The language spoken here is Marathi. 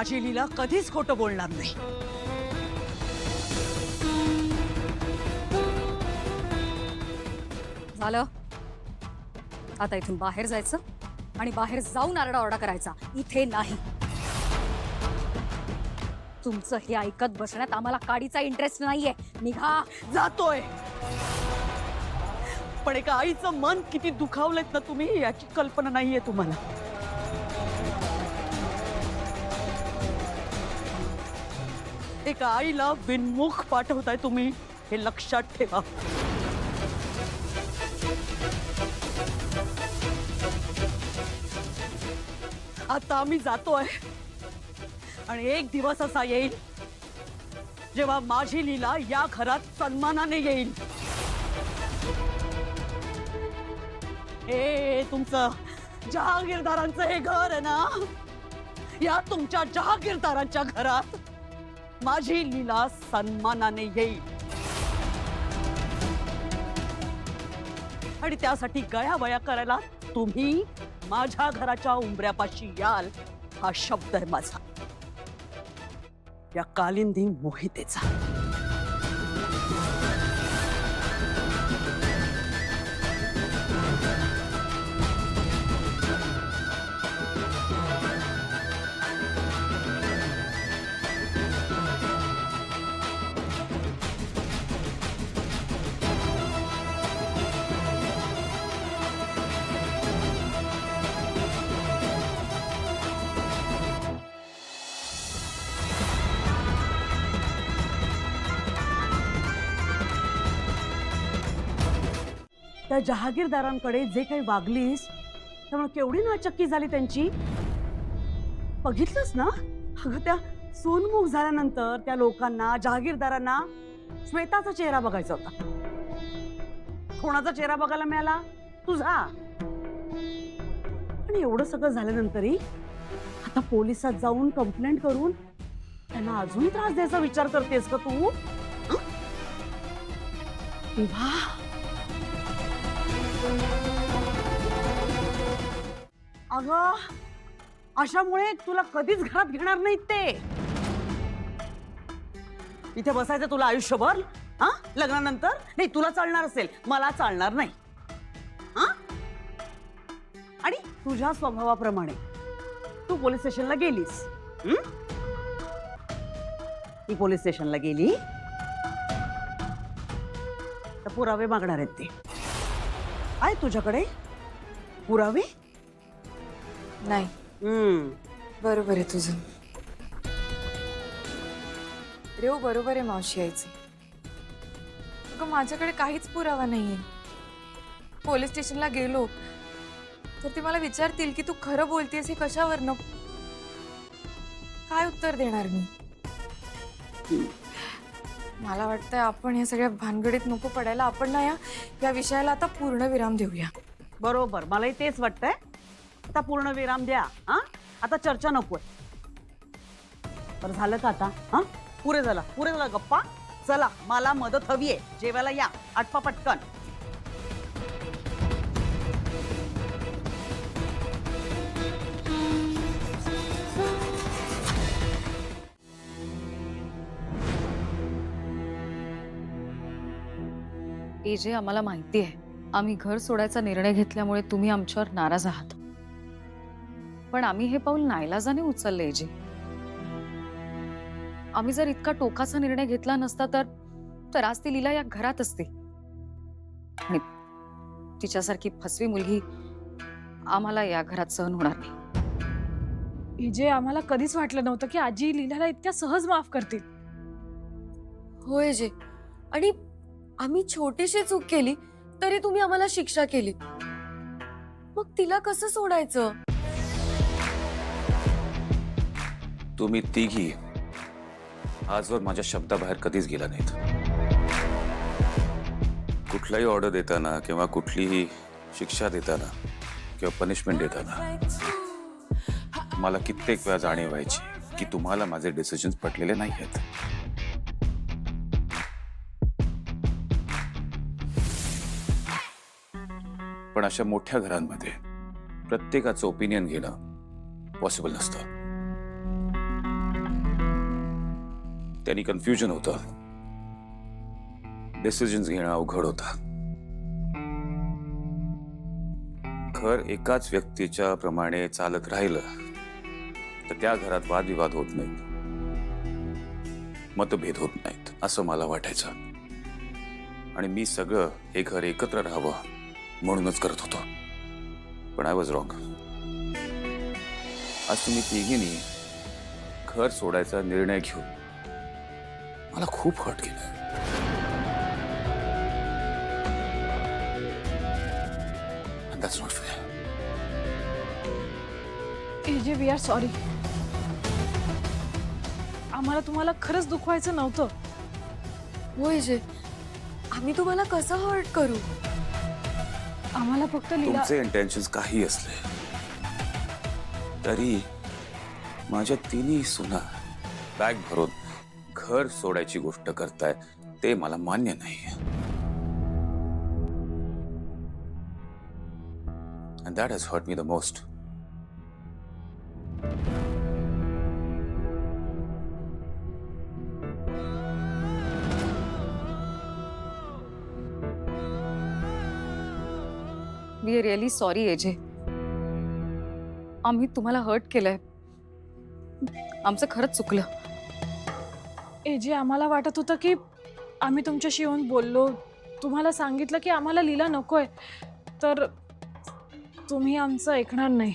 माझी लीला कधीच खोटं बोलणार नाही. झालं. आता इथून बाहेर जायचं आणि बाहेर जाऊन आरडाओरडा करायचा, इथे नाही. तुमचं हे ऐकत बसण्यात आम्हाला काडीचा इंटरेस्ट नाहीये. निघा. जातोय. पण एका आईचं मन किती दुखावलेत ना तुम्ही, याची कल्पना नाहीये तुम्हाला. एका आईला बिनमुख पाठवताय तुम्ही, हे लक्षात ठेवा. आता आम्ही जातोय आणि एक दिवस असा येईल जेव्हा माझी लीला या घरात सन्मानाने येईल. हे तुमचं जहागीरदारांचं हे घर आहे ना, या तुमच्या जहागीरदारांच्या घरात माझी लीला सन्मानाने येईल. आणि त्यासाठी गयावया करायला तुम्ही माझ्या घराच्या उंबऱ्यापाशी याल, हा शब्द आहे माझा, या कालिंदी मोहितेचा. त्या जहागीरदारांकडे जे काही वागलीस त्यामुळे केवढी नाचक्की झाली त्यांची, बघितलंस ना. अगं त्या सूनमुख झाल्यानंतर त्या लोकांना, जहागीरदारांना श्वेताचा चेहरा बघायचा होता. कोणाचा चेहरा बघायला मिळाला? तुझा. आणि एवढं सगळं झाल्यानंतरही आता पोलिसात जाऊन कंप्लेंट करून त्यांना अजून त्रास द्यायचा विचार करतेस का तू? तेव्हा अगं, अशामुळे तुला कधीच घरात घेणार नाहीत ते. इथे बसायचं तुला आयुष्यभर? हा, लग्नानंतर नाही तुला चालणार असेल, मला चालणार नाही. हा, आणि तुझ्या स्वभावाप्रमाणे तू पोलीस स्टेशनला गेलीस. ती पोलीस स्टेशनला गेली तर पुरावे मागणार आहेत ते. आहे तुझ्याकडे पुरावे? नाही. बरोबर आहे तुझं. रेव बरोबर आहे मावशी यायचं. अगं माझ्याकडे काहीच पुरावा नाहीये. पोलीस स्टेशनला गेलो तर ते मला विचारतील की तू खरं बोलतेस हे कशावरनं. काय उत्तर देणार मी? मला वाटतंय आपण या सगळ्या भानगडीत नको पडायला. आपण ना या विषयाला आता पूर्ण विराम देऊया. बरोबर, मलाही तेच वाटतंय. आता पूर्ण विराम द्या. हा, आता चर्चा नकोय. बरं झालं का आता? हा, पुरे झाला गप्पा. चला, मला मदत हवी आहे. जेवायला या, आटपा पटकन. एजे, आम्हाला माहिती आहे आम्ही घर सोडायचा निर्णय घेतल्यामुळे तुम्ही आमच्यावर नाराज आहात, पण आम्ही हे पाऊल नाईलाजाने उचलले. एजे, आम्ही जर इतका टोकाचा निर्णय घेतला नसता तर आज ती लीला या घरात असते आणि तिच्यासारखी फसवी मुलगी आम्हाला या घरात सहन होणार नाही. इजे, आम्हाला कधीच वाटलं नव्हतं की आजी लीलाला इतक्या सहज माफ करतील. होय जे, आणि आम्ही छोटीशी चूक केली तरी तुम्ही आम्हाला शिक्षा केली. मग तिला कसं सोडायचं? तुम्ही तिघी आजवर माझ्या शब्दाबाहेर कधीच गेला नाहीत. कुठलाही ऑर्डर देताना किंवा कुठलीही शिक्षा देताना किंवा पनिशमेंट देताना मला कित्येक वेळा जाणीव व्हायची की तुम्हाला माझे डिसिजन्स पटलेले नाही आहेत. पण अशा मोठ्या घरांमध्ये प्रत्येकाचं ओपिनियन घेणं पॉसिबल नसतं. त्यांनी कन्फ्युजन होतं, डिसिजन्स घेणं अवघड होता. घर एकाच व्यक्तीच्या प्रमाणे चालत राहिलं तर त्या घरात वादविवाद होत नाहीत, मतभेद होत नाहीत असं मला वाटायचं. आणि मी सगळं हे घर एकत्र राहावं म्हणूनच करत होतो. पण आय वॉज रॉंग. आज तुम्ही तिघींनी घर सोडायचा निर्णय घेऊन मला खूप हर्ट केलं. And that's not fair. AJ we are sorry. आम्हाला तुम्हाला खरंच दुखवायचं नव्हतं. होय जे, आम्ही तुम्हाला कसं हर्ट करू? आम्हाला फक्त लीला. तुमचे इंटेन्शन्स काही असले तरी माझ्या तिन्ही सुना बॅग भरून घर सोडायची गोष्ट करताय ते मला मान्य नाही. And that has hurt me the most. We are really sorry AJ. आम्ही तुम्हाला हर्ट केलंय. आमचं खरंच चुकलं. एजे आम्हाला वाटत होतं की आम्ही तुमच्याशी येऊन बोललो, तुम्हाला सांगितलं की आम्हाला लीला नकोय, तर तुम्ही आमचं ऐकणार नाही.